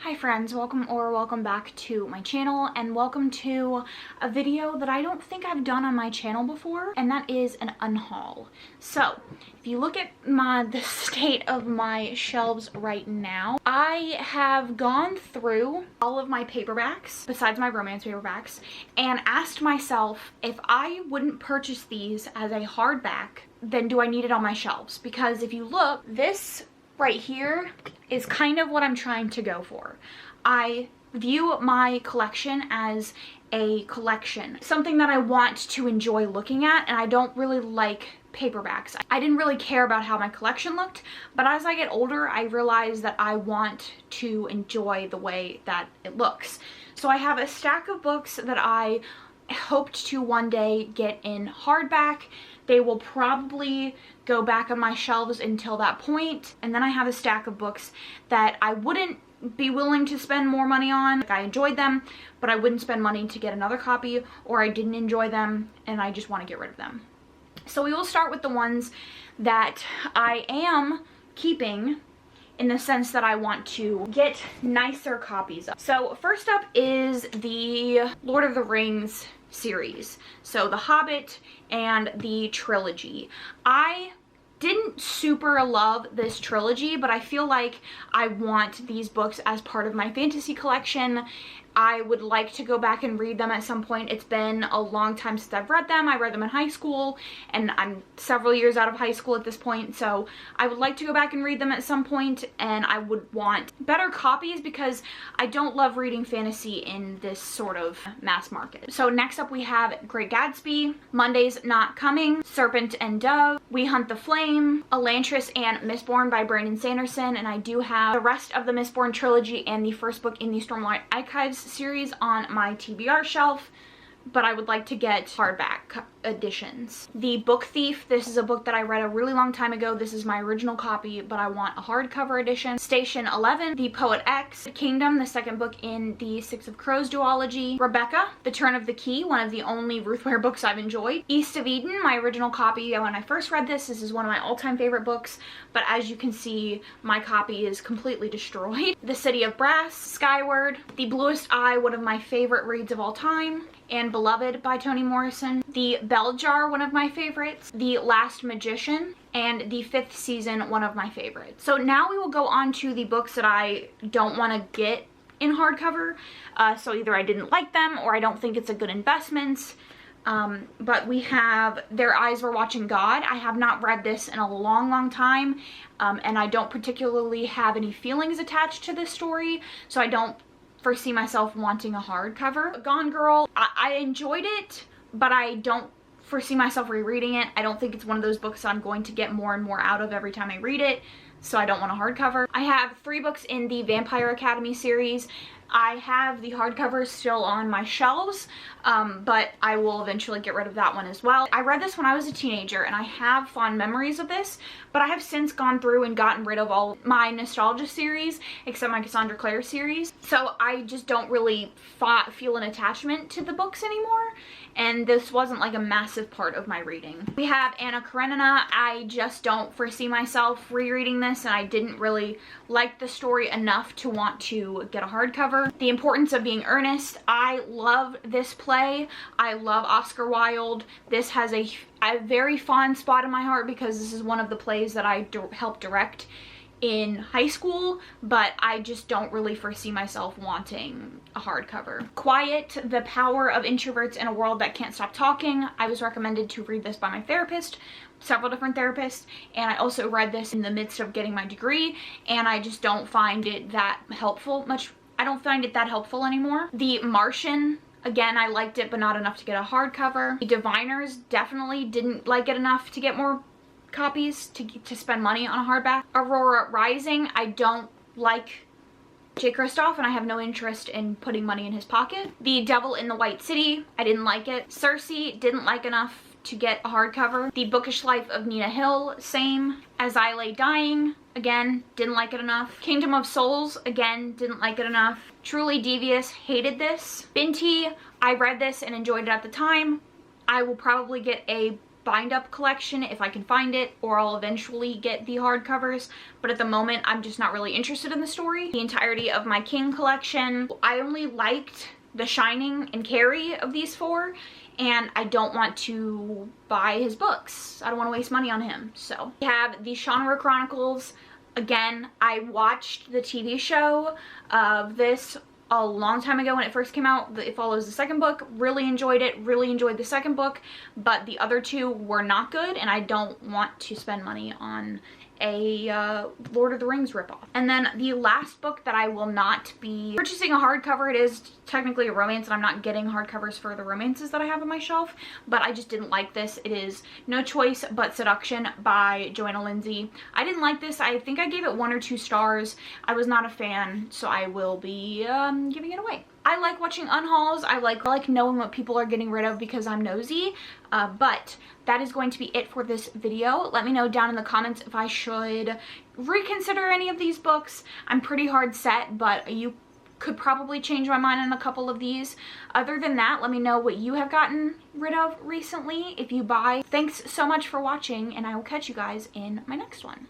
Hi friends, welcome back to my channel, and welcome to a video that I don't think I've done on my channel before, and that is an unhaul. So if you look at the state of my shelves right now, I have gone through all of my paperbacks besides my romance paperbacks and asked myself, if I wouldn't purchase these as a hardback, then do I need it on my shelves? Because if you look, this right here is kind of what I'm trying to go for. I view my collection as a collection, something that I want to enjoy looking at, and I don't really like paperbacks. I didn't really care about how my collection looked, but as I get older, I realize that I want to enjoy the way that it looks. So I have a stack of books that I hoped to one day get in hardback. They will probably go back on my shelves until that point. And then I have a stack of books that I wouldn't be willing to spend more money on. Like, I enjoyed them, but I wouldn't spend money to get another copy, or I didn't enjoy them and I just want to get rid of them. So we will start with the ones that I am keeping, in the sense that I want to get nicer copies of. So first up is the Lord of the Rings series. So The Hobbit and the trilogy. I didn't super love this trilogy, but I feel like I want these books as part of my fantasy collection. I would like to go back and read them at some point. It's been a long time since I've read them. I read them in high school, and I'm several years out of high school at this point, so I would like to go back and read them at some point, and I would want better copies because I don't love reading fantasy in this sort of mass market. So next up we have Great Gatsby, Monday's Not Coming, Serpent and Dove, We Hunt the Flame, Elantris and Mistborn by Brandon Sanderson, and I do have the rest of the Mistborn trilogy and the first book in the Stormlight Archives series on my TBR shelf, but I would like to get hardback editions. The Book Thief, this is a book that I read a really long time ago. This is my original copy, but I want a hardcover edition. Station 11, The Poet X, Kingdom, the second book in the Six of Crows duology. Rebecca, The Turn of the Key, one of the only Ruth Ware books I've enjoyed. East of Eden, my original copy when I first read this. This is one of my all-time favorite books, but as you can see, my copy is completely destroyed. The City of Brass, Skyward, The Bluest Eye, one of my favorite reads of all time, and Beloved by Toni Morrison. The Bell Jar, one of my favorites. The Last Magician, and the Fifth Season, one of my favorites. So now we will go on to the books that I don't want to get in hardcover. So either I didn't like them or I don't think it's a good investment. But we have Their Eyes Were Watching God. I have not read this in a long time, and I don't particularly have any feelings attached to this story, so I don't foresee myself wanting a hardcover. Gone Girl, I enjoyed it, but I don't foresee myself rereading it. I don't think it's one of those books I'm going to get more and more out of every time I read it, so I don't want a hardcover. I have 3 books in the Vampire Academy series. I have the hardcovers still on my shelves, but I will eventually get rid of that one as well. I read this when I was a teenager, and I have fond memories of this, but I have since gone through and gotten rid of all my nostalgia series, except my Cassandra Clare series. So I just don't really feel an attachment to the books anymore, and this wasn't like a massive part of my reading. We have Anna Karenina. I just don't foresee myself rereading this, and I didn't really like the story enough to want to get a hardcover. The Importance of Being Earnest. I love this play. I love Oscar Wilde. This has a very fond spot in my heart because this is one of the plays that I helped direct in high school, but I just don't really foresee myself wanting a hardcover. Quiet, The Power of Introverts in a World That Can't Stop Talking. I was recommended to read this by my therapist, several different therapists, and I also read this in the midst of getting my degree, and I just don't find it that helpful I don't find it that helpful anymore. The Martian, again, I liked it, but not enough to get a hardcover. The Diviners, definitely didn't like it enough to get more copies to spend money on a hardback. Aurora Rising, I don't like Jay Kristoff, and I have no interest in putting money in his pocket. The Devil in the White City, I didn't like it. Circe, didn't like enough to get a hardcover. The Bookish Life of Nina Hill, same. As I Lay Dying, again, didn't like it enough. Kingdom of Souls, again, didn't like it enough. Truly Devious, hated this. Binti, I read this and enjoyed it at the time. I will probably get a bind up collection if I can find it, or I'll eventually get the hardcovers, but at the moment I'm just not really interested in the story. The entirety of my King collection, I only liked The Shining and Carrie of these four, and I don't want to buy his books. I don't want to waste money on him. So we have the Shannara Chronicles. Again, I watched the TV show of this a long time ago when it first came out. It follows the second book. Really enjoyed it. Really enjoyed the second book, but the other two were not good, and I don't want to spend money on a Lord of the Rings ripoff. And then the last book that I will not be purchasing a hardcover, it is technically a romance, and I'm not getting hardcovers for the romances that I have on my shelf, but I just didn't like this. It is No Choice But Seduction by Joanna Lindsey. I didn't like this. I think I gave it 1 or 2 stars. I was not a fan, so I will be giving it away. I like watching unhauls. I like knowing what people are getting rid of because I'm nosy, but that is going to be it for this video. Let me know down in the comments if I should reconsider any of these books. I'm pretty hard set, but you could probably change my mind on a couple of these. Other than that, let me know what you have gotten rid of recently if you buy. Thanks so much for watching, and I will catch you guys in my next one.